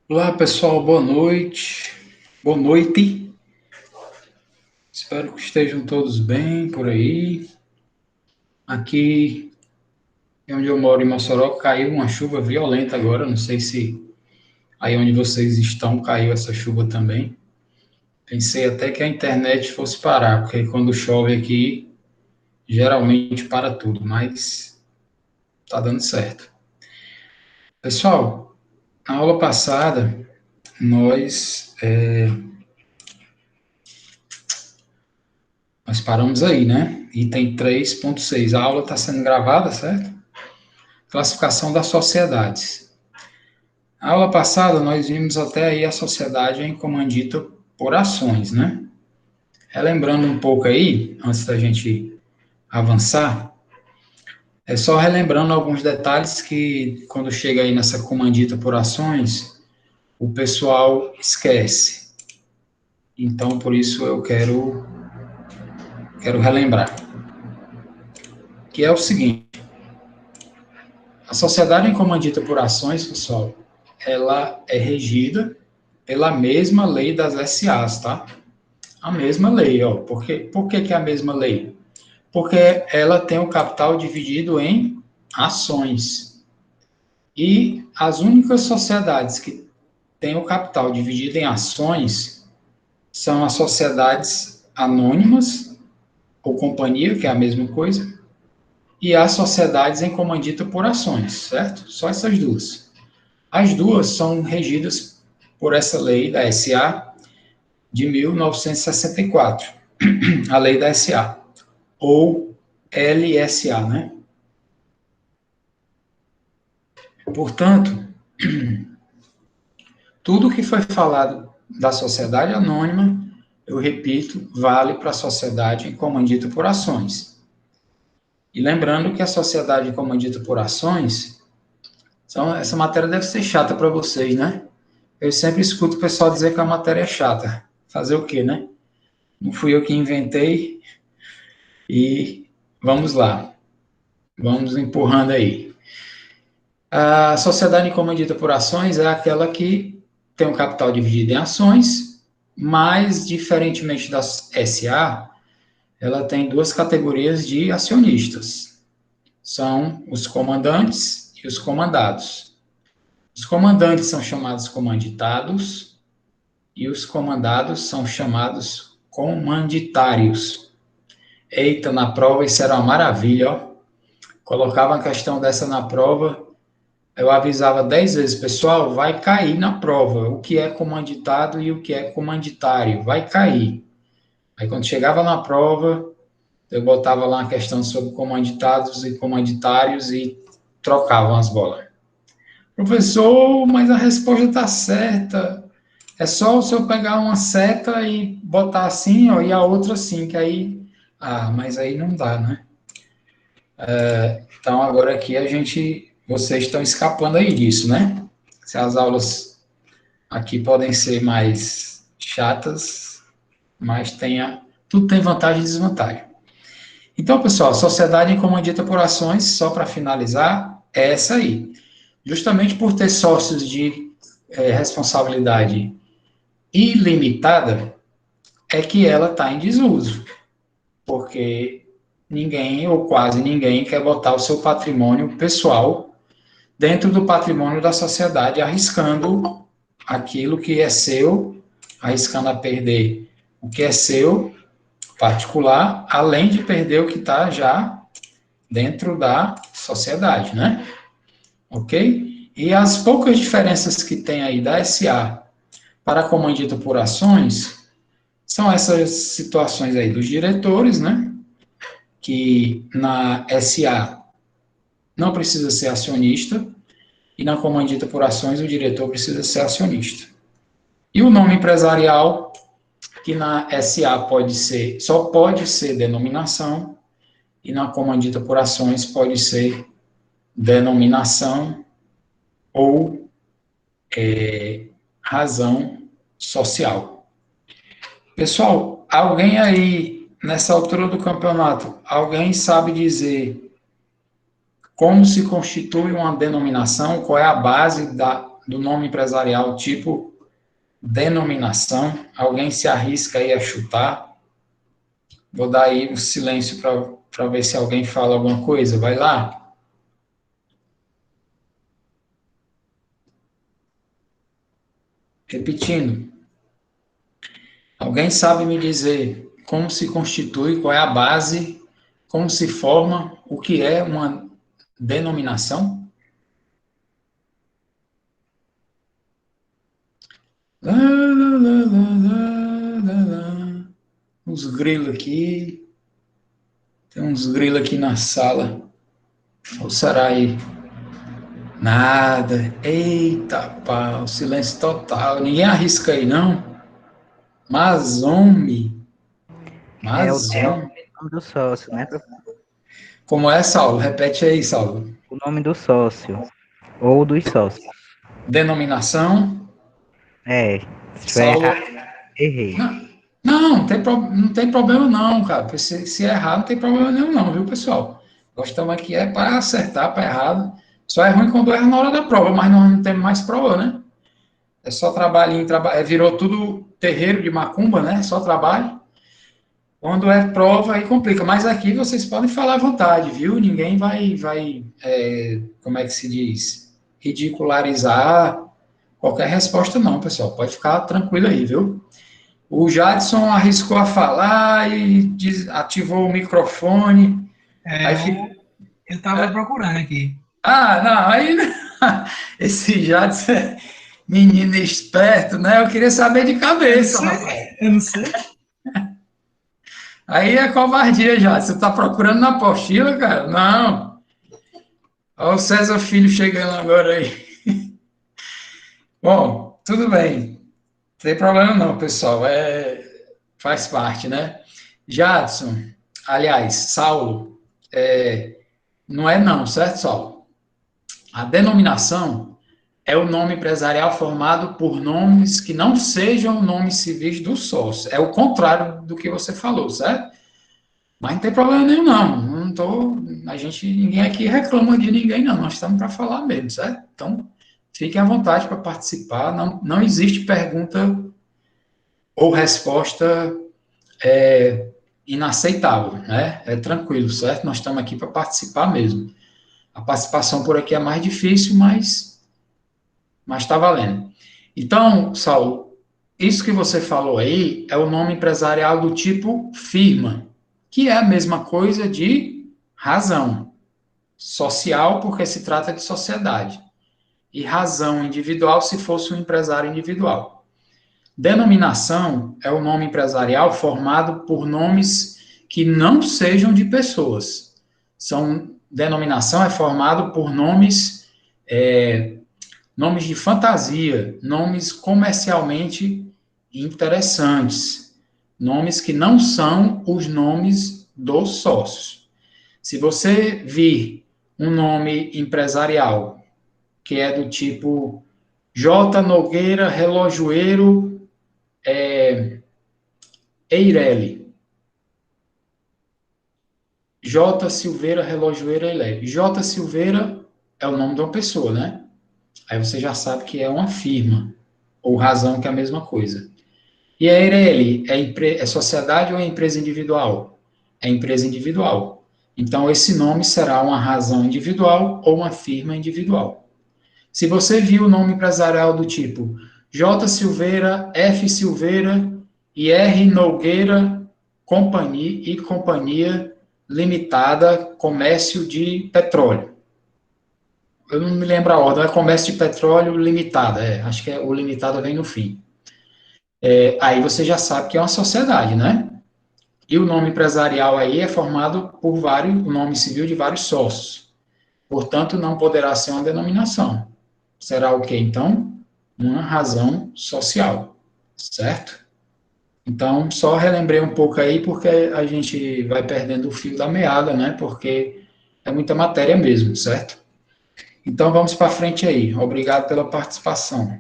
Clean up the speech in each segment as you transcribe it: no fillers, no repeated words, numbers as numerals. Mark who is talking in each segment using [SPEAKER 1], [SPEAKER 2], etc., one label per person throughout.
[SPEAKER 1] Olá, pessoal, boa noite. Boa noite. Espero que estejam todos bem por aí. Aqui onde eu moro, em Mossoró, caiu uma chuva violenta agora. Não sei se aí onde vocês estão caiu essa chuva também. Pensei até que a internet fosse parar, porque quando chove aqui, geralmente para tudo, mas tá dando certo. Pessoal, na aula passada, nós paramos aí, né? Item 3.6. A aula está sendo gravada, certo? Classificação das sociedades. Na aula passada, nós vimos até aí a sociedade em comandita por ações, né? Relembrando um pouco aí, antes da gente avançar, é só relembrando alguns detalhes que, quando chega aí nessa comandita por ações, o pessoal esquece. Então, por isso eu quero relembrar. Que é o seguinte, a sociedade em comandita por ações, pessoal, ela é regida pela mesma lei das SAs, tá? A mesma lei, ó. Por que é a mesma lei? Porque ela tem o capital dividido em ações. E as únicas sociedades que têm o capital dividido em ações são as sociedades anônimas, ou companhia, que é a mesma coisa, e as sociedades em comandita por ações, certo? Só essas duas. As duas são regidas por essa lei da SA de 1964, a lei da SA, ou LSA, né? Portanto, tudo que foi falado da sociedade anônima, eu repito, vale para a sociedade comandita por ações. E lembrando que a sociedade comandita por ações, essa matéria deve ser chata para vocês, né? Eu sempre escuto o pessoal dizer que a matéria é chata. Fazer o quê, né? Não fui eu que inventei e vamos lá. Vamos empurrando aí. A sociedade comandita por ações é aquela que tem o capital dividido em ações, mas, diferentemente da SA, ela tem duas categorias de acionistas. São os comandantes e os comandados. Os comandantes são chamados comanditados e os comandados são chamados comanditários. Eita, na prova isso era uma maravilha, ó. Colocava a questão dessa na prova, eu avisava 10 vezes, pessoal, vai cair na prova o que é comanditado e o que é comanditário, vai cair. Aí quando chegava na prova, eu botava lá uma questão sobre comanditados e comanditários e trocavam as bolas. Professor, mas a resposta está certa. É só o senhor pegar uma seta e botar assim, ó, e a outra assim, que aí. Ah, mas aí não dá, né? Então agora aqui vocês estão escapando aí disso, né? Se as aulas aqui podem ser mais chatas, mas tudo tem vantagem e desvantagem. Então, pessoal, sociedade em comandita por ações, só para finalizar, é essa aí. Justamente por ter sócios de responsabilidade ilimitada, é que ela está em desuso, porque ninguém ou quase ninguém quer botar o seu patrimônio pessoal dentro do patrimônio da sociedade, arriscando aquilo que é seu, arriscando a perder o que é seu particular, além de perder o que está já dentro da sociedade, né? Ok? E as poucas diferenças que tem aí da SA para a comandita por ações são essas situações aí dos diretores, né? Que na SA não precisa ser acionista e na comandita por ações o diretor precisa ser acionista. E o nome empresarial, que na SA só pode ser denominação e na comandita por ações pode ser denominação ou razão social. Pessoal, alguém aí nessa altura do campeonato, alguém sabe dizer como se constitui uma denominação, qual é a base do nome empresarial tipo denominação? Alguém se arrisca aí a chutar? Vou dar aí um silêncio para ver se alguém fala alguma coisa. Vai lá. Repetindo. Alguém sabe me dizer como se constitui, qual é a base, como se forma, o que é uma denominação? Lá, lá, lá, lá, lá, lá. Uns grilos aqui. Tem uns grilos aqui na sala. Ou será aí? Nada. Eita, pau, silêncio total. Ninguém arrisca aí, não? Mas, homem.
[SPEAKER 2] É o
[SPEAKER 1] Mas, homem.
[SPEAKER 2] nome do sócio, né?
[SPEAKER 1] Como é, Saulo? Repete aí, Saulo.
[SPEAKER 2] O nome do sócio. Ou dos sócios.
[SPEAKER 1] Denominação.
[SPEAKER 2] É, se tiver
[SPEAKER 1] Saulo.
[SPEAKER 2] errado, errei.
[SPEAKER 1] Não, não tem problema não, cara. Porque se errar, não tem problema nenhum não, viu, pessoal? Nós estamos aqui é para acertar, para errado. Só é ruim quando erra na hora da prova, mas nós não temos mais prova, né? É só trabalhinho, virou tudo terreiro de macumba, né? Só trabalho. Quando é prova, aí complica. Mas aqui vocês podem falar à vontade, viu? Ninguém como é que se diz? Ridicularizar qualquer resposta, não, pessoal. Pode ficar tranquilo aí, viu? O Jadson arriscou a falar e ativou o microfone.
[SPEAKER 3] É,
[SPEAKER 1] Aí fica.
[SPEAKER 3] eu tava procurando aqui.
[SPEAKER 1] Ah, não, aí. Esse Jadson é menino esperto, né? Eu queria saber de cabeça, rapaz.
[SPEAKER 3] Eu não sei.
[SPEAKER 1] Aí é covardia já. Você tá procurando na apostila, cara? Não. Olha o César Filho chegando agora aí. Bom, tudo bem. Não tem problema não, pessoal. Faz parte, né? Jadson, aliás, Saulo, não é não, certo, Saulo? A denominação é o nome empresarial formado por nomes que não sejam nomes civis do sócio. É o contrário do que você falou, certo? Mas não tem problema nenhum, não. Ninguém aqui reclama de ninguém, não. Nós estamos para falar mesmo, certo? Então, fiquem à vontade para participar. Não existe pergunta ou resposta inaceitável, né? É tranquilo, certo? Nós estamos aqui para participar mesmo. A participação por aqui é mais difícil, mas está valendo. Então, Saulo, isso que você falou aí é o nome empresarial do tipo firma, que é a mesma coisa de razão. Social, porque se trata de sociedade. E razão individual, se fosse um empresário individual. Denominação é o nome empresarial formado por nomes que não sejam de pessoas. Denominação é formado por nomes de fantasia, nomes comercialmente interessantes, nomes que não são os nomes dos sócios. Se você vir um nome empresarial que é do tipo J. Nogueira Relojoeiro Eireli, J. Silveira Relojoeiro Eireli. J. Silveira é o nome de uma pessoa, né? Aí você já sabe que é uma firma, ou razão, que é a mesma coisa. E a Eireli é sociedade ou é empresa individual? É empresa individual. Então, esse nome será uma razão individual ou uma firma individual. Se você viu o nome empresarial do tipo J. Silveira, F. Silveira e R. Nogueira Companhia Limitada, Comércio de Petróleo. Eu não me lembro a ordem, é Comércio de Petróleo Limitada, acho que o limitado vem no fim. Aí você já sabe que é uma sociedade, né? E o nome empresarial aí é formado por o nome civil de vários sócios. Portanto, não poderá ser uma denominação. Será o quê, então? Uma razão social, certo? Então, só relembrei um pouco aí, porque a gente vai perdendo o fio da meada, né? Porque é muita matéria mesmo, certo? Então, vamos para frente aí. Obrigado pela participação.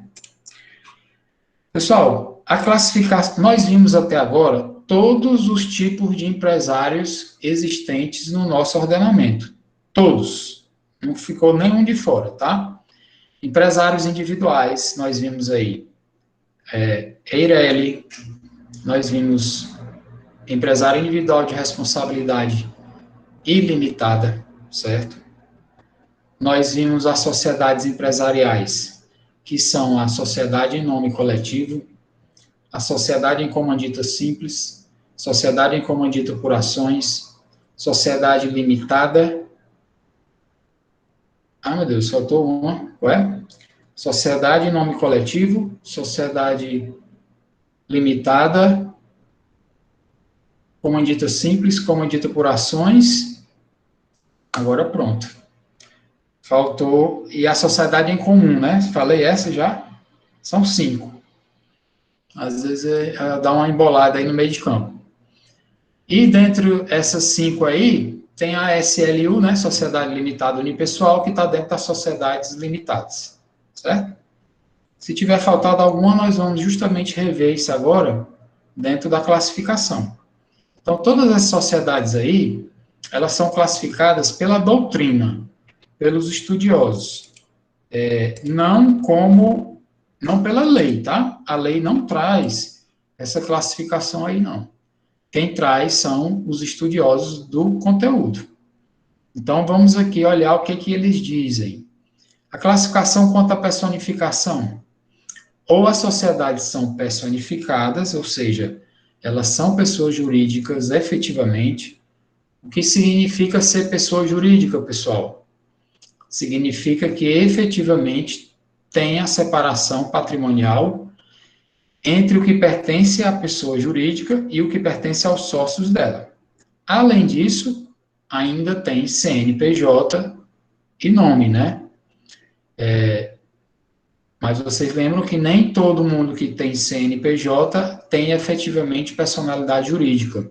[SPEAKER 1] Pessoal, a classificação, nós vimos até agora todos os tipos de empresários existentes no nosso ordenamento. Todos. Não ficou nenhum de fora, tá? Empresários individuais, nós vimos aí Eireli, nós vimos empresário individual de responsabilidade ilimitada, certo? Nós vimos as sociedades empresariais, que são a sociedade em nome coletivo, a sociedade em comandita simples, sociedade em comandita por ações, sociedade limitada. Ah, meu Deus, faltou uma. Ué? Sociedade em nome coletivo, sociedade limitada, comandita simples, comandita por ações. Agora pronto. Faltou, e a sociedade em comum, né? Falei essa já? São 5. Às vezes dá uma embolada aí no meio de campo. E dentro essas 5 aí, tem a SLU, né? Sociedade Limitada Unipessoal, que está dentro das sociedades limitadas, certo? Se tiver faltado alguma, nós vamos justamente rever isso agora dentro da classificação. Então, todas as sociedades aí, elas são classificadas pela doutrina, pelos estudiosos, não pela lei, tá? A lei não traz essa classificação aí, não. Quem traz são os estudiosos do conteúdo. Então, vamos aqui olhar o que eles dizem. A classificação quanto à personificação. Ou as sociedades são personificadas, ou seja, elas são pessoas jurídicas efetivamente. O que significa ser pessoa jurídica, pessoal? Significa que efetivamente tem a separação patrimonial entre o que pertence à pessoa jurídica e o que pertence aos sócios dela. Além disso, ainda tem CNPJ e nome, né? Mas vocês lembram que nem todo mundo que tem CNPJ tem efetivamente personalidade jurídica,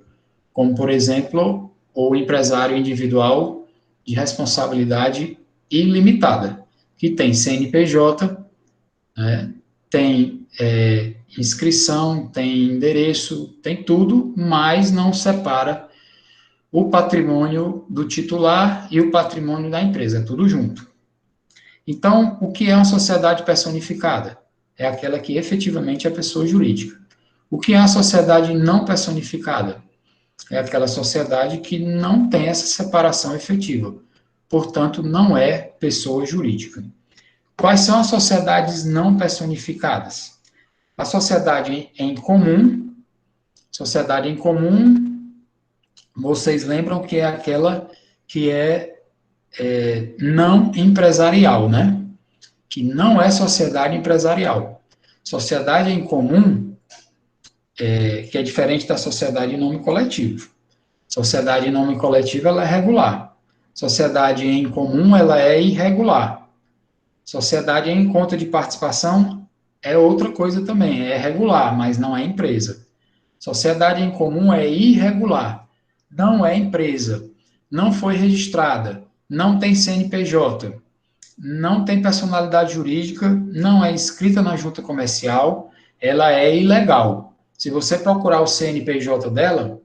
[SPEAKER 1] como, por exemplo, o empresário individual de responsabilidade ilimitada, que tem CNPJ, né, tem inscrição, tem endereço, tem tudo, mas não separa o patrimônio do titular e o patrimônio da empresa, é tudo junto. Então, o que é uma sociedade personificada? É aquela que efetivamente é pessoa jurídica. O que é uma sociedade não personificada? É aquela sociedade que não tem essa separação efetiva. Portanto, não é pessoa jurídica. Quais são as sociedades não personificadas? A sociedade em comum. Sociedade em comum, vocês lembram que é aquela que é não empresarial, né? Que não é sociedade empresarial. Sociedade em comum, que é diferente da sociedade em nome coletivo. Sociedade em nome coletivo, ela é regular. Sociedade em comum, ela é irregular. Sociedade em conta de participação é outra coisa também, é regular, mas não é empresa. Sociedade em comum é irregular, não é empresa, não foi registrada, não tem CNPJ, não tem personalidade jurídica, não é inscrita na junta comercial, ela é ilegal. Se você procurar o CNPJ dela,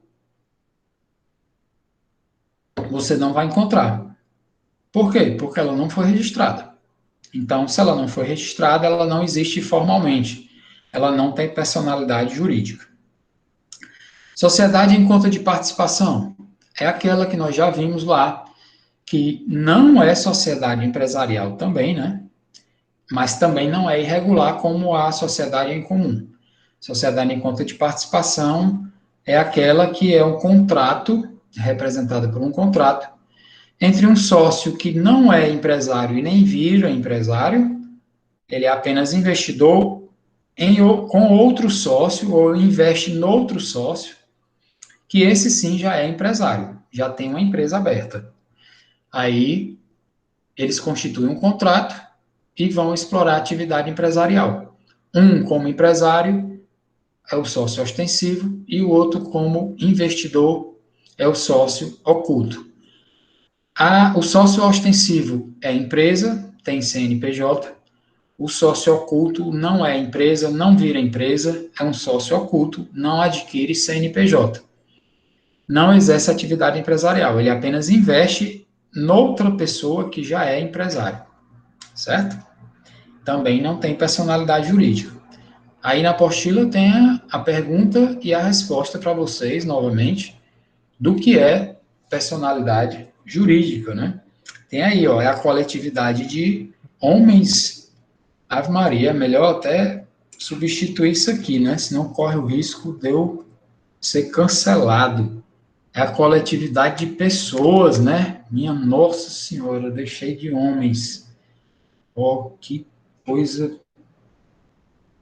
[SPEAKER 1] você não vai encontrar. Por quê? Porque ela não foi registrada. Então, se ela não foi registrada, ela não existe formalmente. Ela não tem personalidade jurídica. Sociedade em conta de participação é aquela que nós já vimos lá, que não é sociedade empresarial também, né? Mas também não é irregular como a sociedade em comum. Sociedade em conta de participação é aquela que é um contrato, representada por um contrato, entre um sócio que não é empresário e nem vira empresário, ele é apenas investidor com outro sócio, ou investe no outro sócio, que esse sim já é empresário, já tem uma empresa aberta. Aí, eles constituem um contrato e vão explorar a atividade empresarial. Um como empresário é o sócio ostensivo e o outro como investidor é o sócio oculto. O sócio ostensivo é empresa, tem CNPJ. O sócio oculto não é empresa, não vira empresa, é um sócio oculto, não adquire CNPJ. Não exerce atividade empresarial, ele apenas investe noutra pessoa que já é empresário, certo? também não tem personalidade jurídica. Aí na apostila tem a pergunta e a resposta para vocês, novamente, do que é personalidade jurídica, né? Tem aí, ó, é a coletividade de homens. Ave Maria, é melhor até substituir isso aqui, né? Senão corre o risco de eu ser cancelado. É a coletividade de pessoas, né? Minha Nossa Senhora, eu deixei de homens. Ó, que coisa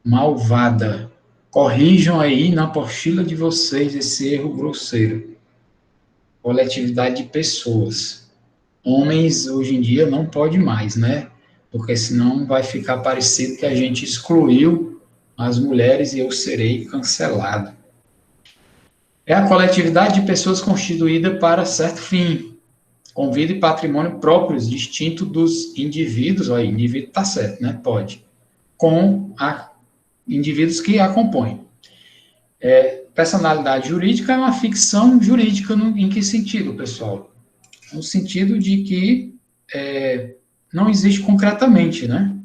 [SPEAKER 1] malvada. Corrijam aí na apostila de vocês esse erro grosseiro. Coletividade de pessoas. Homens, hoje em dia, não pode mais, né? Porque senão vai ficar parecido que a gente excluiu as mulheres e eu serei cancelado. É a coletividade de pessoas constituída para certo fim, com vida e patrimônio próprios, distinto dos indivíduos, ó, indivíduo está certo, né? Pode. Com indivíduos que a compõem. Personalidade jurídica é uma ficção jurídica em que sentido, pessoal? No sentido de que não existe concretamente, né?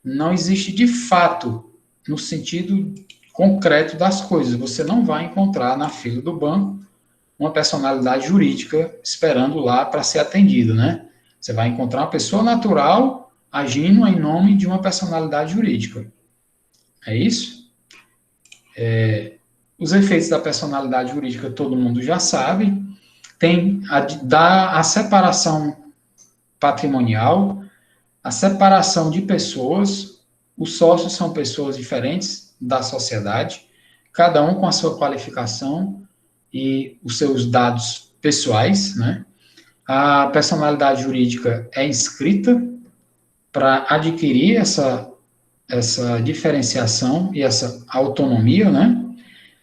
[SPEAKER 1] Não existe de fato, no sentido concreto das coisas. Você não vai encontrar na fila do banco uma personalidade jurídica esperando lá para ser atendida, né? Você vai encontrar uma pessoa natural agindo em nome de uma personalidade jurídica. É isso? Os efeitos da personalidade jurídica todo mundo já sabe. Tem a separação patrimonial, a separação de pessoas. Os sócios são pessoas diferentes da sociedade, cada um com a sua qualificação e os seus dados pessoais, né? A personalidade jurídica é inscrita para adquirir essa diferenciação e essa autonomia, né?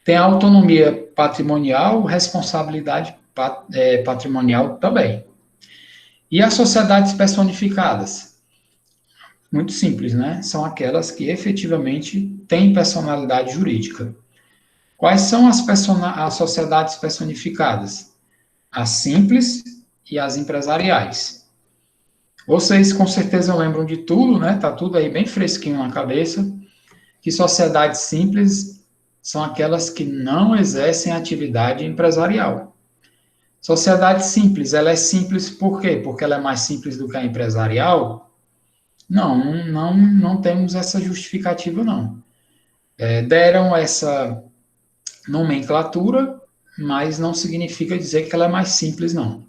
[SPEAKER 1] Tem a autonomia patrimonial, responsabilidade patrimonial também. E as sociedades personificadas? Muito simples, né? São aquelas que efetivamente têm personalidade jurídica. Quais são as sociedades personificadas? As simples e as empresariais. Vocês com certeza lembram de tudo, né? Tá tudo aí bem fresquinho na cabeça, que sociedades simples são aquelas que não exercem atividade empresarial. Sociedade simples, ela é simples por quê? Porque ela é mais simples do que a empresarial? Não temos essa justificativa, não. Deram essa nomenclatura, mas não significa dizer que ela é mais simples, não.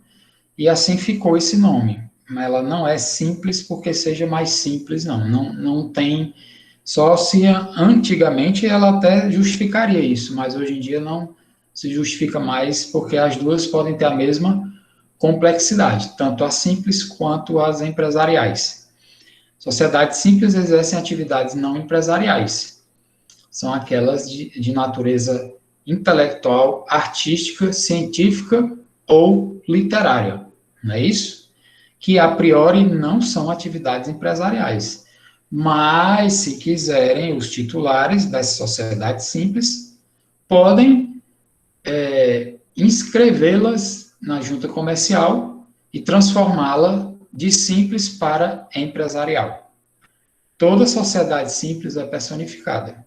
[SPEAKER 1] E assim ficou esse nome. Ela não é simples porque seja mais simples, não. Não tem... Só se antigamente ela até justificaria isso, mas hoje em dia não se justifica mais porque as duas podem ter a mesma complexidade, tanto as simples quanto as empresariais. Sociedades simples exercem atividades não empresariais. São aquelas de natureza intelectual, artística, científica ou literária. Não é isso? Que a priori não são atividades empresariais. Mas, se quiserem, os titulares das sociedades simples podem inscrevê-las na junta comercial e transformá-la de simples para empresarial. Toda sociedade simples é personificada,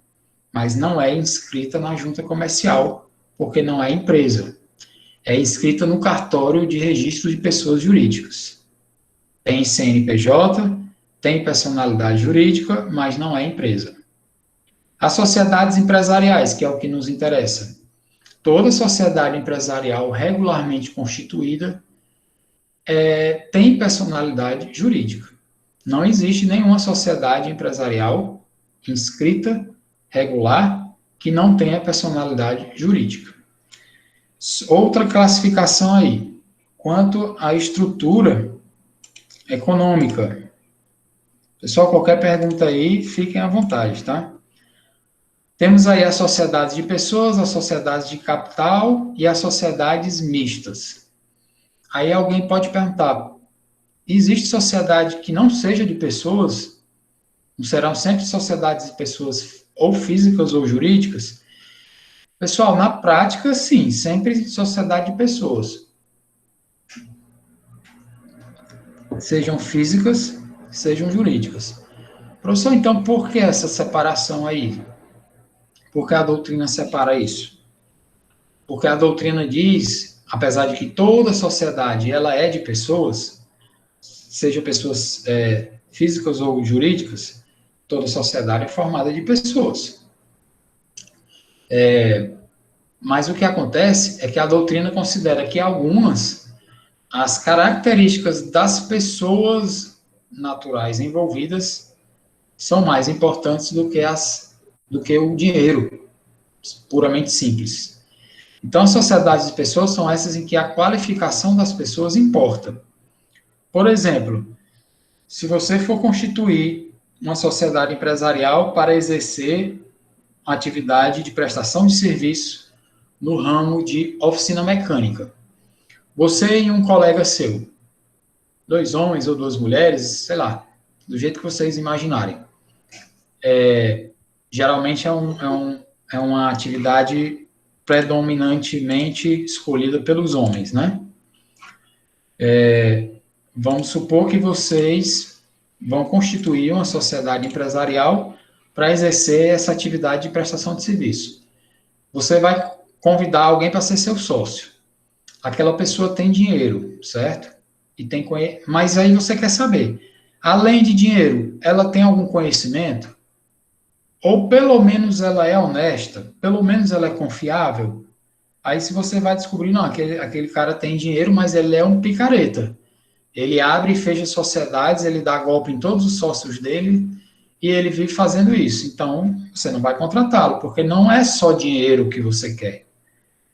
[SPEAKER 1] mas não é inscrita na junta comercial, porque não é empresa. É inscrita no cartório de registro de pessoas jurídicas. Tem CNPJ, tem personalidade jurídica, mas não é empresa. As sociedades empresariais, que é o que nos interessa. Toda sociedade empresarial regularmente constituída tem personalidade jurídica. Não existe nenhuma sociedade empresarial inscrita, regular, que não tenha personalidade jurídica. Outra classificação aí, quanto à estrutura econômica. Pessoal, qualquer pergunta aí, fiquem à vontade, tá? Temos aí as sociedades de pessoas, as sociedades de capital e as sociedades mistas. Aí alguém pode perguntar, existe sociedade que não seja de pessoas? Não serão sempre sociedades de pessoas ou físicas ou jurídicas? Pessoal, na prática, sim, sempre sociedade de pessoas. Sejam físicas, sejam jurídicas. Professor, então, por que essa separação aí? Por que a doutrina separa isso? Porque a doutrina diz, apesar de que toda sociedade ela é de pessoas, seja pessoas físicas ou jurídicas, toda sociedade é formada de pessoas. Mas o que acontece é que a doutrina considera que as características das pessoas naturais envolvidas são mais importantes do que o dinheiro, puramente simples. Então, as sociedades de pessoas são essas em que a qualificação das pessoas importa. Por exemplo, se você for constituir uma sociedade empresarial para exercer atividade de prestação de serviço no ramo de oficina mecânica, você e um colega seu, 2 homens ou 2 mulheres, sei lá, do jeito que vocês imaginarem, geralmente é uma atividade predominantemente escolhida pelos homens, né? Vamos supor que vocês vão constituir uma sociedade empresarial para exercer essa atividade de prestação de serviço. Você vai convidar alguém para ser seu sócio. Aquela pessoa tem dinheiro, certo? Mas aí você quer saber, além de dinheiro, ela tem algum conhecimento? Ou pelo menos ela é honesta? Pelo menos ela é confiável? Aí se você vai descobrir, não, aquele cara tem dinheiro, mas ele é um picareta. Ele abre e fecha sociedades, ele dá golpe em todos os sócios dele e ele vive fazendo isso. Então, você não vai contratá-lo, porque não é só dinheiro que você quer.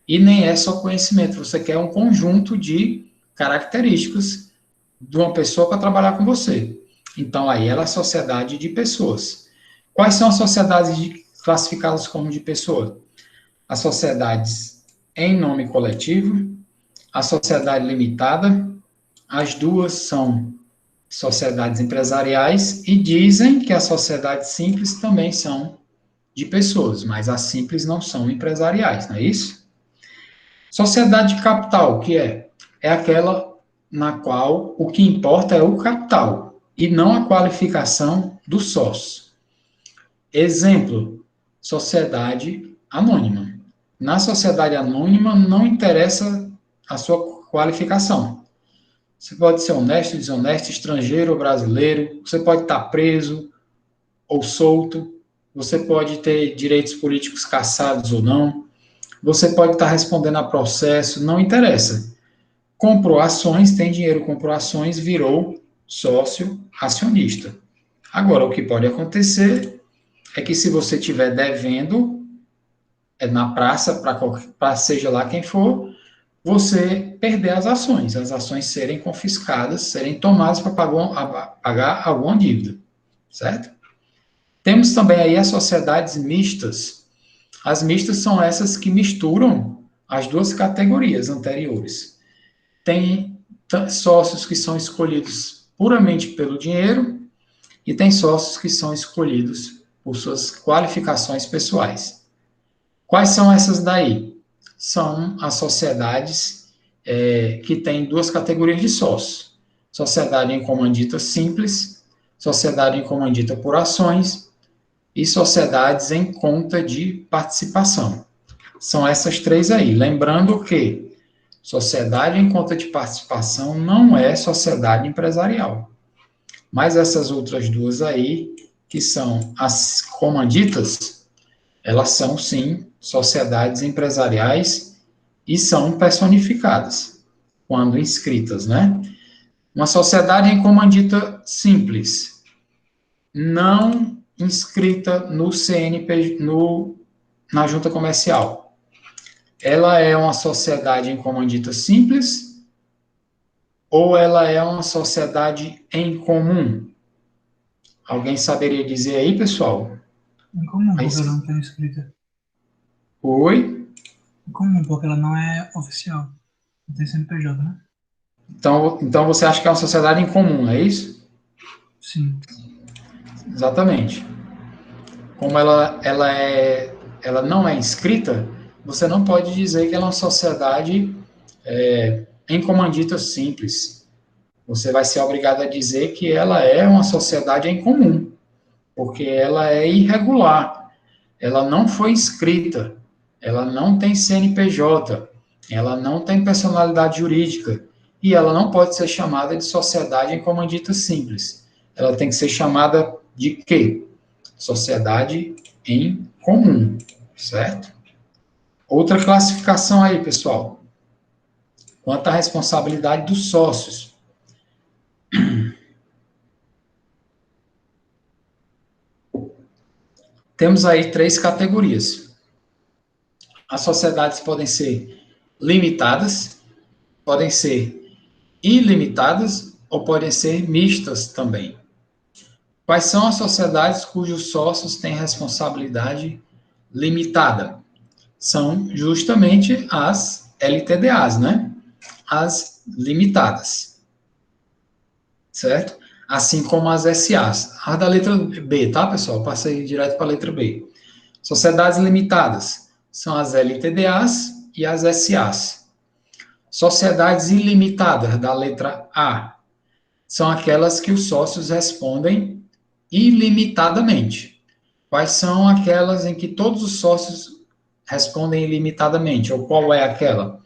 [SPEAKER 1] E nem é só conhecimento. Você quer um conjunto de características de uma pessoa para trabalhar com você. Então, aí ela é a sociedade de pessoas. Quais são as sociedades classificadas como de pessoa? As sociedades em nome coletivo, a sociedade limitada, as duas são sociedades empresariais e dizem que as sociedades simples também são de pessoas, mas as simples não são empresariais, não é isso? Sociedade de capital, o que é? É aquela na qual o que importa é o capital e não a qualificação do sócio. Exemplo, sociedade anônima. Na sociedade anônima não interessa a sua qualificação. Você pode ser honesto, desonesto, estrangeiro ou brasileiro, você pode estar preso ou solto, você pode ter direitos políticos cassados ou não, você pode estar respondendo a processo, não interessa. Comprou ações, tem dinheiro, comprou ações, virou sócio acionista. Agora, o que pode acontecer é que se você estiver devendo na praça, para seja lá quem for, você perder as ações serem confiscadas, serem tomadas para pagar alguma dívida, certo? Temos também aí as sociedades mistas. As mistas são essas que misturam as duas categorias anteriores. Tem sócios que são escolhidos puramente pelo dinheiro e tem sócios que são escolhidos por suas qualificações pessoais. Quais são essas daí? São as sociedades que têm 2 categorias de sócios. Sociedade em comandita simples, sociedade em comandita por ações e sociedades em conta de participação. São essas 3 aí. Lembrando que sociedade em conta de participação não é sociedade empresarial. Mas essas outras 2 aí, que são as comanditas, elas são, sim, sociedades empresariais e são personificadas, quando inscritas, né? Uma sociedade em comandita simples, não inscrita no CNPJ, na junta comercial. Ela é uma sociedade em comandita simples ou ela é uma sociedade em comum? Alguém saberia dizer aí, pessoal?
[SPEAKER 3] Em comum, porque ela não tem escrita.
[SPEAKER 1] Oi?
[SPEAKER 3] Em comum, porque ela não é oficial. Não tem CNPJ, né?
[SPEAKER 1] Então você acha que é uma sociedade em comum, não é isso?
[SPEAKER 3] Sim.
[SPEAKER 1] Exatamente. Como ela não é inscrita, você não pode dizer que ela é uma sociedade em comandita simples. Você vai ser obrigado a dizer que ela é uma sociedade em comum. porque ela é irregular, ela não foi inscrita, ela não tem CNPJ, ela não tem personalidade jurídica, e ela não pode ser chamada de sociedade em comandita simples. Ela tem que ser chamada de quê? Sociedade em comum, certo? Outra classificação aí, pessoal, quanto à responsabilidade dos sócios. Temos aí 3 categorias. As sociedades podem ser limitadas, podem ser ilimitadas ou podem ser mistas também. Quais são as sociedades cujos sócios têm responsabilidade limitada? São justamente as LTDAs, né? As limitadas, certo? Assim como as SAs. A da letra B, tá, pessoal? Passei direto para a letra B. Sociedades limitadas são as LTDAs e as SAs. Sociedades ilimitadas, da letra A, são aquelas que os sócios respondem ilimitadamente. Quais são aquelas em que todos os sócios respondem ilimitadamente? Ou qual é aquela?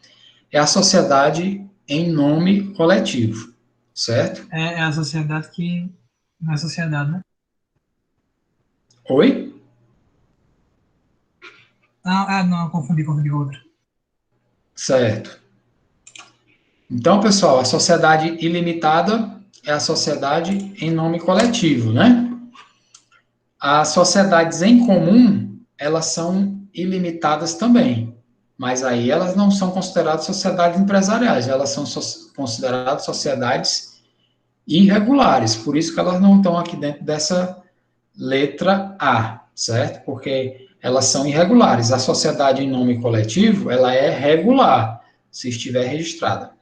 [SPEAKER 1] É a sociedade em nome coletivo, certo?
[SPEAKER 3] É a sociedade que não é sociedade, né?
[SPEAKER 1] Oi?
[SPEAKER 3] Não, eu confundi com outra.
[SPEAKER 1] Certo. Então, pessoal, a sociedade ilimitada é a sociedade em nome coletivo, né? As sociedades em comum, elas são ilimitadas também, mas aí elas não são consideradas sociedades empresariais, elas são consideradas sociedades irregulares, por isso que elas não estão aqui dentro dessa letra A, certo? Porque elas são irregulares. A sociedade em nome coletivo, ela é regular, se estiver registrada.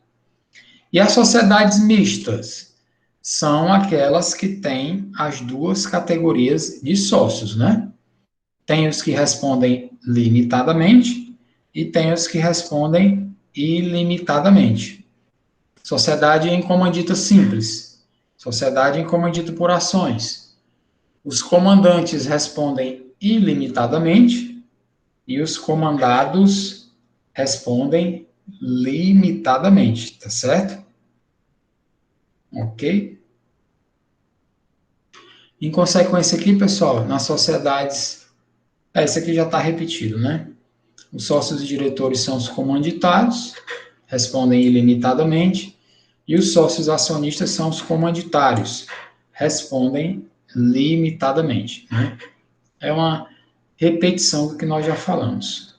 [SPEAKER 1] E as sociedades mistas são aquelas que têm as 2 categorias de sócios, né? Tem os que respondem limitadamente e tem os que respondem ilimitadamente. Sociedade em comandita simples, sociedade em comandita por ações. Os comandantes respondem ilimitadamente e os comandados respondem limitadamente, tá certo? Ok? Em consequência aqui, pessoal, nas sociedades, isso aqui já está repetido, né? Os sócios e diretores são os comanditários, respondem ilimitadamente, e os sócios acionistas são os comanditários, respondem limitadamente, né? É uma repetição do que nós já falamos.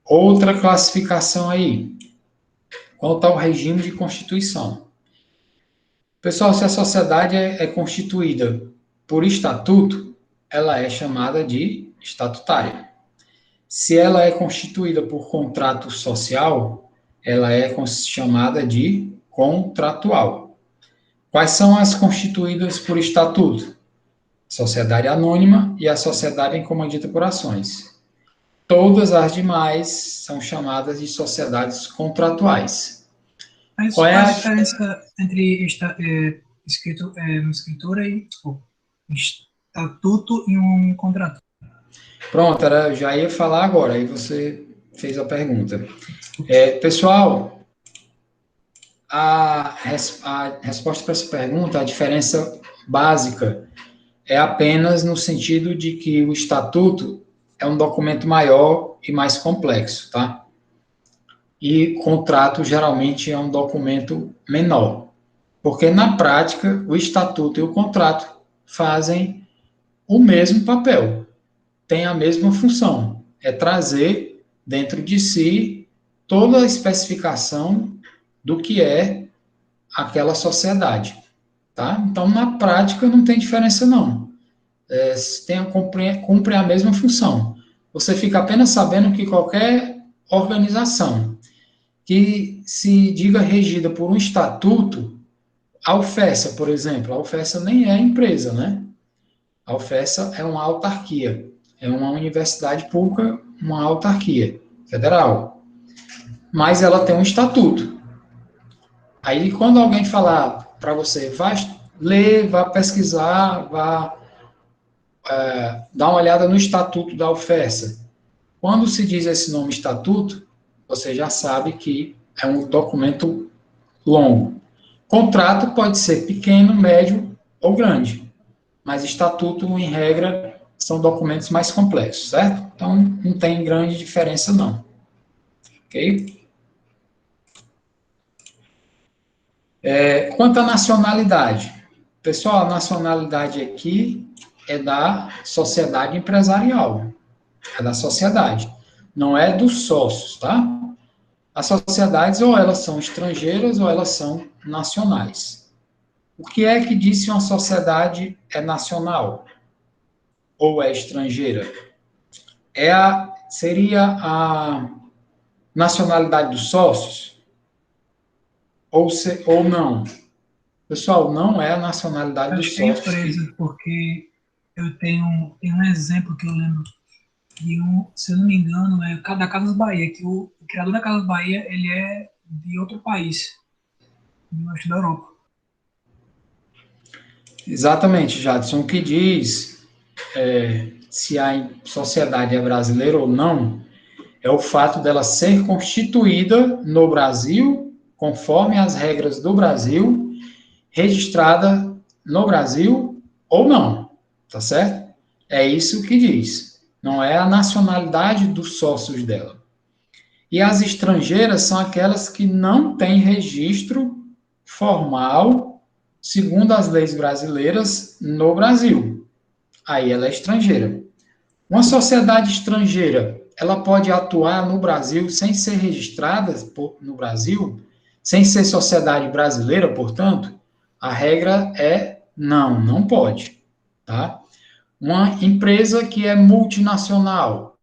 [SPEAKER 1] Outra classificação aí, quanto ao regime de constituição. Pessoal, se a sociedade é constituída por estatuto, ela é chamada de estatutária. Se ela é constituída por contrato social, ela é chamada de contratual. Quais são as constituídas por estatuto? Sociedade anônima e a sociedade em comandita por ações. Todas as demais são chamadas de sociedades contratuais.
[SPEAKER 3] Mas
[SPEAKER 1] Qual
[SPEAKER 3] qual
[SPEAKER 1] é
[SPEAKER 3] é a
[SPEAKER 1] a...
[SPEAKER 3] diferença entre escritura e estatuto e um contrato?
[SPEAKER 1] Pronto, eu já ia falar agora, aí você fez a pergunta. Pessoal, a resposta para essa pergunta, a diferença básica é apenas no sentido de que o estatuto é um documento maior e mais complexo, tá? E contrato geralmente é um documento menor, porque na prática o estatuto e o contrato fazem o mesmo papel, têm a mesma função, é trazer dentro de si toda a especificação do que é aquela sociedade, tá? Então, na prática, não tem diferença, não. Cumpre a mesma função. Você fica apenas sabendo que qualquer organização que se diga regida por um estatuto, a UFESA, por exemplo, a UFESA nem é empresa, né? A UFESA é uma autarquia, é uma universidade pública, uma autarquia federal, mas ela tem um estatuto. Aí, quando alguém falar para você, vá ler, vá pesquisar, vá dá uma olhada no Estatuto da UFESA. Quando se diz esse nome Estatuto, você já sabe que é um documento longo. Contrato pode ser pequeno, médio ou grande, mas Estatuto, em regra, são documentos mais complexos, certo? Então, não tem grande diferença, não. Ok? Quanto à nacionalidade. Pessoal, a nacionalidade aqui é da sociedade empresarial. É da sociedade. Não é dos sócios, tá? As sociedades, ou elas são estrangeiras, ou elas são nacionais. O que é que diz se uma sociedade é nacional? Ou é estrangeira? Seria a nacionalidade dos sócios? Ou não? Pessoal, não é a nacionalidade dos
[SPEAKER 3] Acho que é
[SPEAKER 1] sócios.
[SPEAKER 3] empresa, porque eu tenho um exemplo que eu lembro de se eu não me engano, é da Casas Bahia, que o criador da Casas Bahia, ele é de outro país, eu acho da Europa.
[SPEAKER 1] Exatamente, Jadson. O que diz se a sociedade é brasileira ou não é o fato dela ser constituída no Brasil, conforme as regras do Brasil, registrada no Brasil ou não, tá certo? É isso que diz. Não é a nacionalidade dos sócios dela. E as estrangeiras são aquelas que não têm registro formal, segundo as leis brasileiras, no Brasil. Aí ela é estrangeira. Uma sociedade estrangeira, ela pode atuar no Brasil sem ser registrada no Brasil, sem ser sociedade brasileira, portanto? A regra é não, não pode, tá? Uma empresa que é multinacional,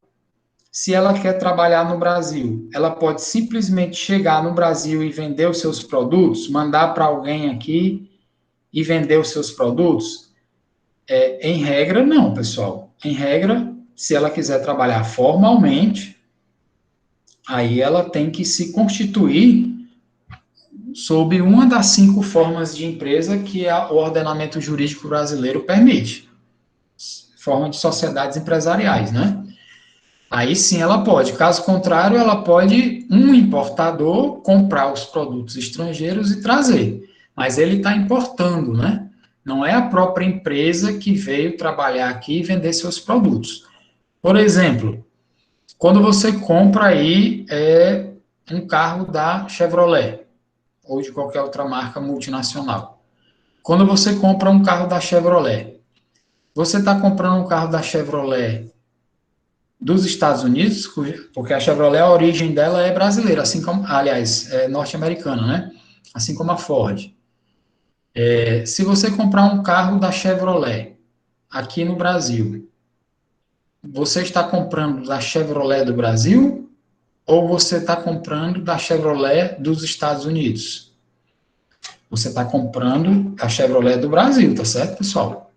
[SPEAKER 1] se ela quer trabalhar no Brasil, ela pode simplesmente chegar no Brasil e vender os seus produtos, mandar para alguém aqui e vender os seus produtos? Em regra, não, pessoal. Em regra, se ela quiser trabalhar formalmente, aí ela tem que se constituir sob uma das 5 formas de empresa que o ordenamento jurídico brasileiro permite. Forma de sociedades empresariais, né? Aí sim ela pode. Caso contrário, ela pode, um importador, comprar os produtos estrangeiros e trazer. Mas ele está importando, né? Não é a própria empresa que veio trabalhar aqui e vender seus produtos. Por exemplo, quando você compra aí um carro da Chevrolet, ou de qualquer outra marca multinacional. Quando você compra um carro da Chevrolet, você está comprando um carro da Chevrolet dos Estados Unidos, porque a Chevrolet, a origem dela é brasileira, assim como, aliás, é norte-americana, né? Assim como a Ford. Se você comprar um carro da Chevrolet aqui no Brasil, você está comprando da Chevrolet do Brasil ou você está comprando da Chevrolet dos Estados Unidos? Você está comprando a Chevrolet do Brasil, tá certo, pessoal?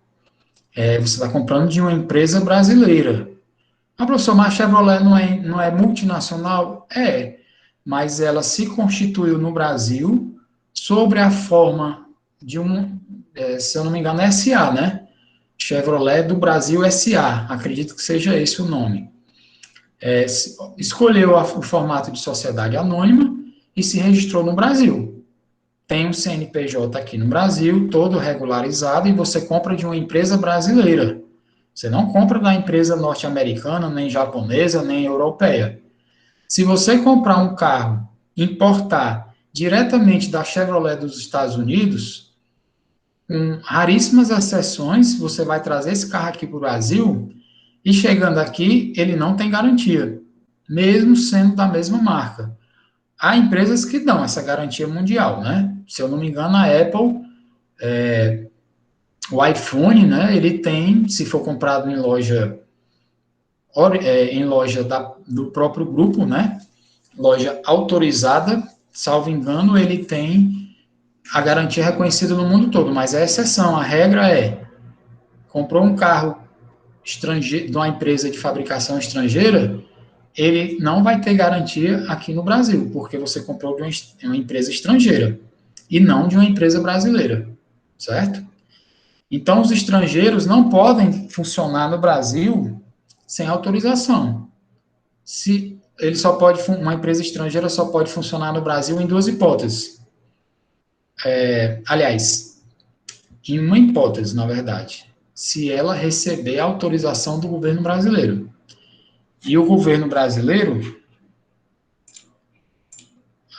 [SPEAKER 1] Você está comprando de uma empresa brasileira. Ah, professor, mas a Chevrolet não é multinacional? Mas ela se constituiu no Brasil sobre a forma de se eu não me engano, é SA, né? Chevrolet do Brasil SA, acredito que seja esse o nome. Escolheu o formato de sociedade anônima e se registrou no Brasil. Tem um CNPJ aqui no Brasil, todo regularizado, e você compra de uma empresa brasileira. Você não compra da empresa norte-americana, nem japonesa, nem europeia. Se você comprar um carro, importar diretamente da Chevrolet dos Estados Unidos, com raríssimas exceções, você vai trazer esse carro aqui para o Brasil e chegando aqui, ele não tem garantia, mesmo sendo da mesma marca. Há empresas que dão essa garantia mundial, né? Se eu não me engano, a Apple, o iPhone, né? Ele tem, se for comprado em loja do próprio grupo, né? Loja autorizada, salvo engano, ele tem a garantia reconhecida no mundo todo, mas é exceção. A regra comprou um carro estrangeiro, de uma empresa de fabricação estrangeira, ele não vai ter garantia aqui no Brasil, porque você comprou de uma empresa estrangeira e não de uma empresa brasileira, certo? Então, os estrangeiros não podem funcionar no Brasil sem autorização. Uma empresa estrangeira só pode funcionar no Brasil em duas hipóteses. Aliás, em uma hipótese, na verdade, se ela receber a autorização do governo brasileiro. E o governo brasileiro,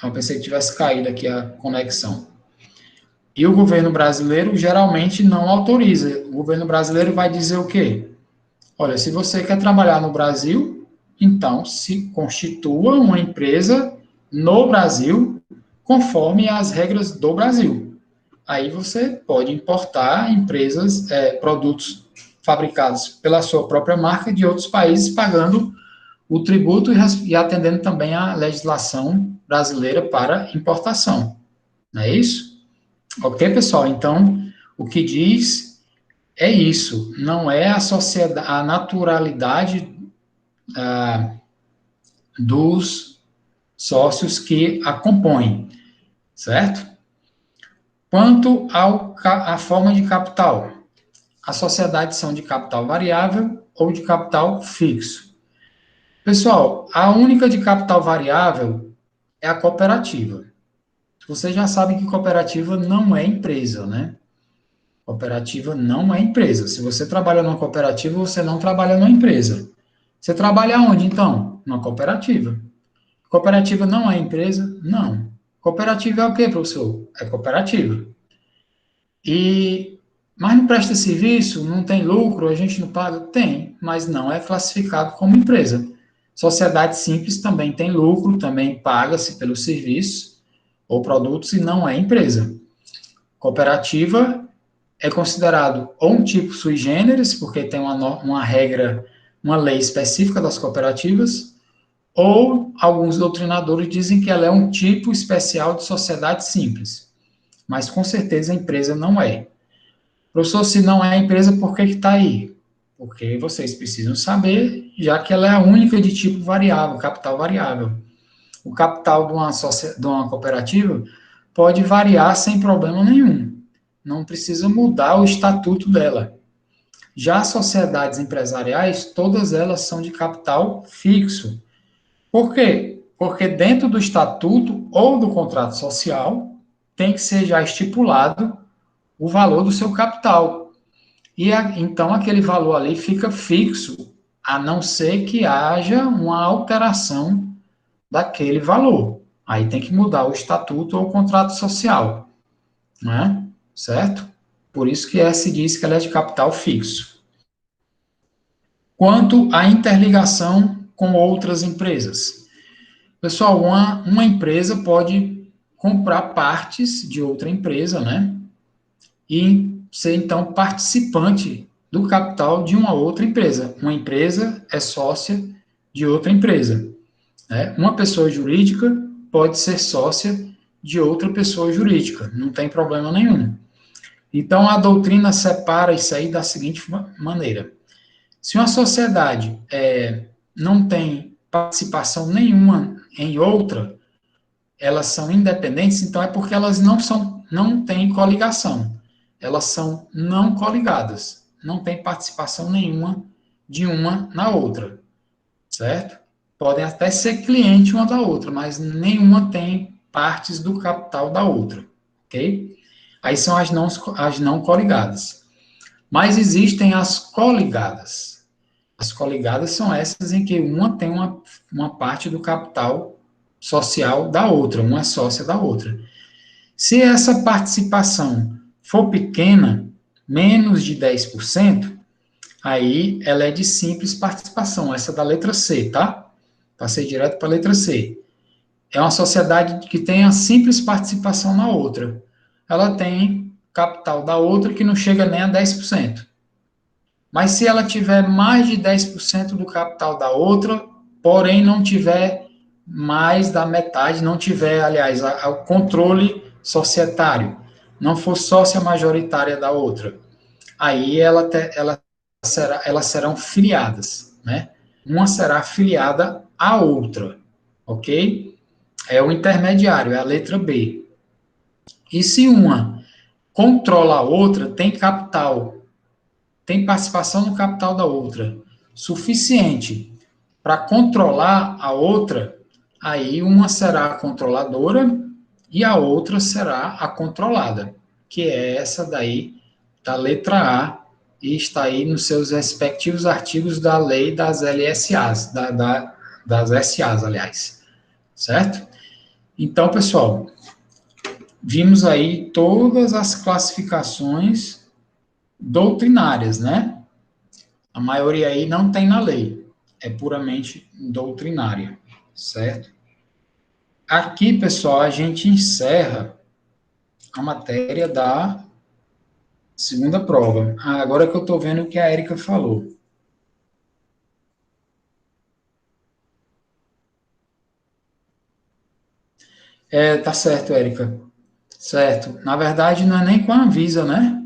[SPEAKER 1] eu pensei que tivesse caído aqui a conexão. E o governo brasileiro geralmente não autoriza. O governo brasileiro vai dizer o quê? Olha, se você quer trabalhar no Brasil, então se constitua uma empresa no Brasil conforme as regras do Brasil. Aí você pode importar produtos fabricados pela sua própria marca de outros países, pagando o tributo e atendendo também a legislação brasileira para importação. Não é isso? Ok, pessoal? Então, o que diz é isso. Não é a naturalidade dos sócios que a compõem, certo? Quanto à forma de capital, as sociedades são de capital variável ou de capital fixo. Pessoal, a única de capital variável é a cooperativa. Vocês já sabem que cooperativa não é empresa, né? Cooperativa não é empresa. Se você trabalha numa cooperativa, você não trabalha numa empresa. Você trabalha onde, então? Numa cooperativa. Cooperativa não é empresa? Não. Cooperativa é o quê, professor? É cooperativa. Mas não presta serviço, não tem lucro, a gente não paga? Tem, mas não é classificado como empresa. Sociedade simples também tem lucro, também paga-se pelos serviços ou produtos e não é empresa. Cooperativa é considerado ou um tipo sui generis, porque tem uma regra, uma lei específica das cooperativas, ou alguns doutrinadores dizem que ela é um tipo especial de sociedade simples. Mas com certeza a empresa não é. Professor, se não é a empresa, por que está aí? Porque vocês precisam saber, já que ela é a única de tipo variável, capital variável. O capital de uma cooperativa pode variar sem problema nenhum. Não precisa mudar o estatuto dela. Já as sociedades empresariais, todas elas são de capital fixo. Por quê? Porque dentro do estatuto ou do contrato social tem que ser já estipulado o valor do seu capital. Então aquele valor ali fica fixo, a não ser que haja uma alteração daquele valor. Aí tem que mudar o estatuto ou o contrato social, né? Certo? Por isso que se diz que ela é de capital fixo. Quanto à interligação com outras empresas. Pessoal, uma empresa pode comprar partes de outra empresa, né? E ser, então, participante do capital de uma outra empresa. Uma empresa é sócia de outra empresa. Né? Uma pessoa jurídica pode ser sócia de outra pessoa jurídica, não tem problema nenhum. Então, a doutrina separa isso aí da seguinte maneira. Se uma sociedade não tem participação nenhuma em outra, elas são independentes, então é porque elas não têm coligação. Elas são não coligadas. Não tem participação nenhuma de uma na outra. Certo? Podem até ser cliente uma da outra, mas nenhuma tem partes do capital da outra. Ok? Aí são as não coligadas. Mas existem as coligadas. As coligadas são essas em que uma tem uma parte do capital social da outra, uma é sócia da outra. Se essa participação for pequena, menos de 10%, aí ela é de simples participação, essa da letra C, tá? Passei direto para a letra C. É uma sociedade que tem a simples participação na outra. Ela tem capital da outra que não chega nem a 10%. Mas se ela tiver mais de 10% do capital da outra, porém não tiver mais da metade, não tiver, aliás, o controle societário, não for sócia majoritária da outra, aí elas serão filiadas, né? Uma será filiada à outra, ok? É o intermediário, é a letra B. E se uma controla a outra, tem capital, tem participação no capital da outra, suficiente para controlar a outra, aí uma será a controladora e a outra será a controlada, que é essa daí da letra A, e está aí nos seus respectivos artigos da lei das LSAs, das SAs, aliás, certo? Então, pessoal, vimos aí todas as classificações doutrinárias, né? A maioria aí não tem na lei, é puramente doutrinária, certo? Aqui, pessoal, a gente encerra a matéria da segunda prova. Agora que eu estou vendo o que a Érica falou. Tá certo, Érica. Certo. Na verdade, não é nem com a Anvisa, né?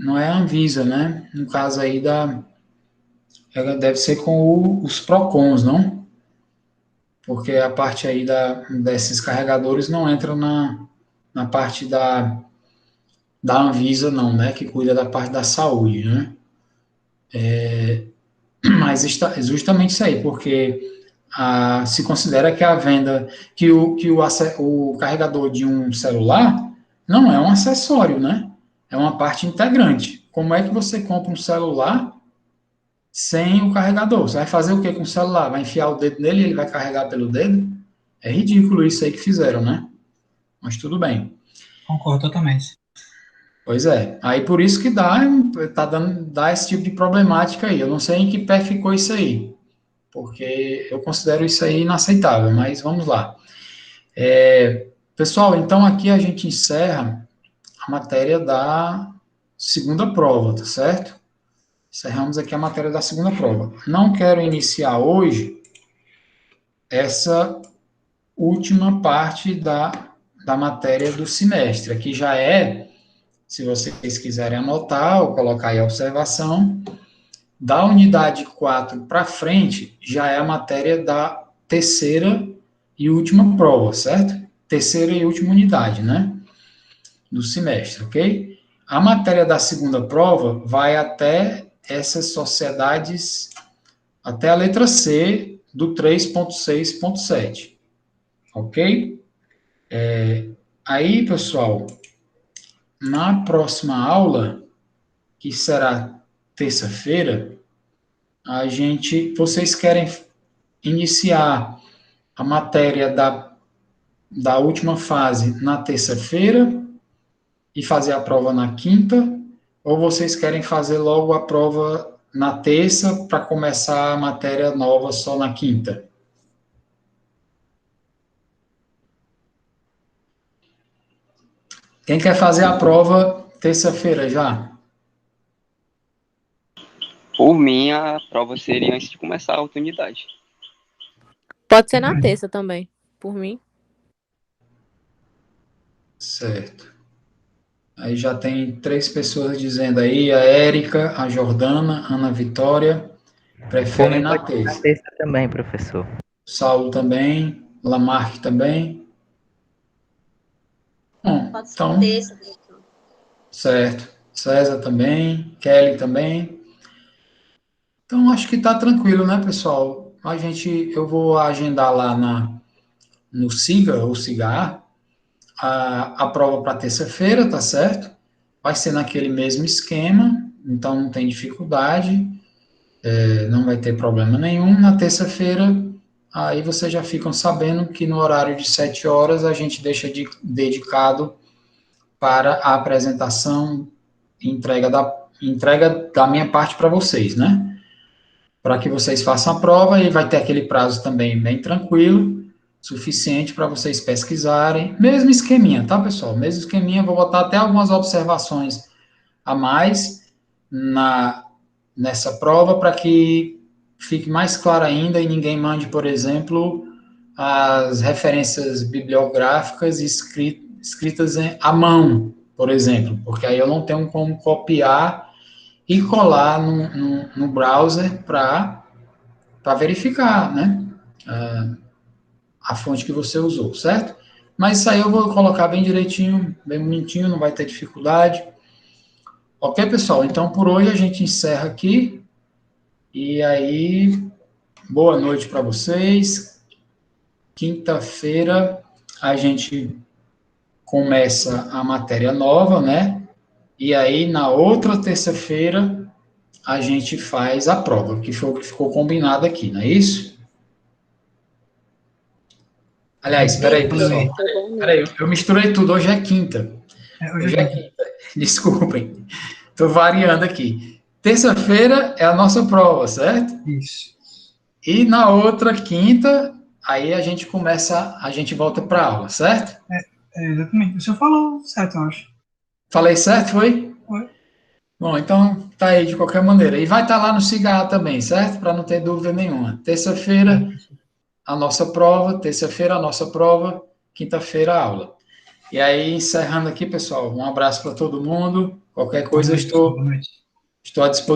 [SPEAKER 1] Não é a Anvisa, né? No caso aí deve ser com os PROCONs, não? Porque a parte aí desses carregadores não entra na parte da Anvisa, não, né? Que cuida da parte da saúde, né? Mas justamente isso aí, porque se considera que a venda, o carregador de um celular não é um acessório, né? É uma parte integrante. Como é que você compra um celular sem o carregador? Você vai fazer o que com o celular? Vai enfiar o dedo nele e ele vai carregar pelo dedo? É ridículo isso aí que fizeram, né? Mas tudo bem.
[SPEAKER 3] Concordo totalmente.
[SPEAKER 1] Pois é. Aí por isso que dá esse tipo de problemática aí. Eu não sei em que pé ficou isso aí, porque eu considero isso aí inaceitável, mas vamos lá. Pessoal, então aqui a gente encerra a matéria da segunda prova, tá certo? Encerramos aqui a matéria da segunda prova. Não quero iniciar hoje essa última parte da matéria do semestre. Aqui já se vocês quiserem anotar ou colocar aí a observação, da unidade 4 para frente, já é a matéria da terceira e última prova, certo? Terceira e última unidade, né? Do semestre, ok? A matéria da segunda prova vai até essas sociedades, até a letra C do 3.6.7, ok? Aí, pessoal, na próxima aula, que será terça-feira, vocês querem iniciar a matéria da última fase na terça-feira e fazer a prova na quinta, ou vocês querem fazer logo a prova na terça para começar a matéria nova só na quinta? Quem quer fazer a prova terça-feira já?
[SPEAKER 4] Por mim, a prova seria antes de começar a outra unidade.
[SPEAKER 5] Pode ser na terça também, por mim.
[SPEAKER 1] Certo. Aí já tem 3 pessoas dizendo aí, a Érica, a Jordana, a Ana Vitória, preferem na terça.
[SPEAKER 2] Na terça também, professor.
[SPEAKER 1] Saulo também, Lamarck também. Bom,
[SPEAKER 6] Pode ser
[SPEAKER 1] então,
[SPEAKER 6] terça, professor.
[SPEAKER 1] certo. César também, Kelly também. Então, acho que está tranquilo, né, pessoal? Eu vou agendar lá no Siga, ou Sigar, a prova para terça-feira, tá certo? Vai ser naquele mesmo esquema, então não tem dificuldade, não vai ter problema nenhum. Na terça-feira, aí vocês já ficam sabendo que no horário de 7 horas a gente deixa dedicado para a apresentação e entrega da minha parte para vocês, né? Para que vocês façam a prova e vai ter aquele prazo também bem tranquilo, suficiente para vocês pesquisarem. Mesmo esqueminha, tá, pessoal? Mesmo esqueminha, vou botar até algumas observações a mais nessa prova para que fique mais claro ainda e ninguém mande, por exemplo, as referências bibliográficas escritas à mão, por exemplo, porque aí eu não tenho como copiar e colar no browser para verificar, né, a fonte que você usou, certo? Mas isso aí eu vou colocar bem direitinho, bem bonitinho, não vai ter dificuldade. Ok, pessoal? Então, por hoje a gente encerra aqui. E aí, boa noite para vocês. Quinta-feira a gente começa a matéria nova, né? E aí, na outra terça-feira, a gente faz a prova, que foi o que ficou combinado aqui, não é isso? Aliás, espera aí, pessoal. Peraí, eu misturei tudo. Hoje é quinta. Hoje é quinta. Desculpem. Estou variando aqui. Terça-feira é a nossa prova, certo?
[SPEAKER 3] Isso.
[SPEAKER 1] E na outra quinta, aí a gente volta para a aula, certo?
[SPEAKER 3] Exatamente. O senhor falou certo, eu acho.
[SPEAKER 1] Falei certo, foi?
[SPEAKER 3] Foi.
[SPEAKER 1] Bom, então tá aí de qualquer maneira. E vai estar lá no Cigarra também, certo? Para não ter dúvida nenhuma. Terça-feira, a nossa prova. Terça-feira, a nossa prova. Quinta-feira, a aula. E aí, encerrando aqui, pessoal, um abraço para todo mundo. Qualquer coisa, eu estou à disposição.